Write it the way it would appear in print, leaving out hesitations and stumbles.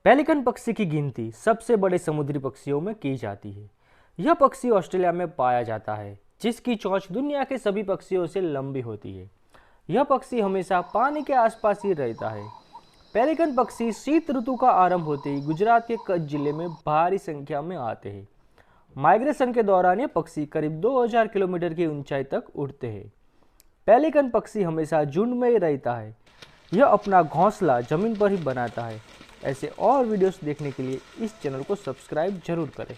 Pelican पक्षी की गिनती सबसे बड़े समुद्री पक्षियों में की जाती है। यह पक्षी ऑस्ट्रेलिया में पाया जाता है, जिसकी चोंच दुनिया के सभी पक्षियों से लंबी होती है। यह पक्षी हमेशा पानी के आसपास ही रहता है। पेलिकन पक्षी शीत ऋतु का आरंभ होते ही गुजरात के कच्छ जिले में भारी संख्या में आते हैं। माइग्रेशन के दौरान ये पक्षी करीब 2000 किलोमीटर की ऊंचाई तक उड़ते हैं। पेलिकन पक्षी हमेशा झुंड में ही रहता है। यह अपना घोंसला जमीन पर ही बनाता है। ऐसे और वीडियोस देखने के लिए इस चैनल को सब्सक्राइब जरूर करें।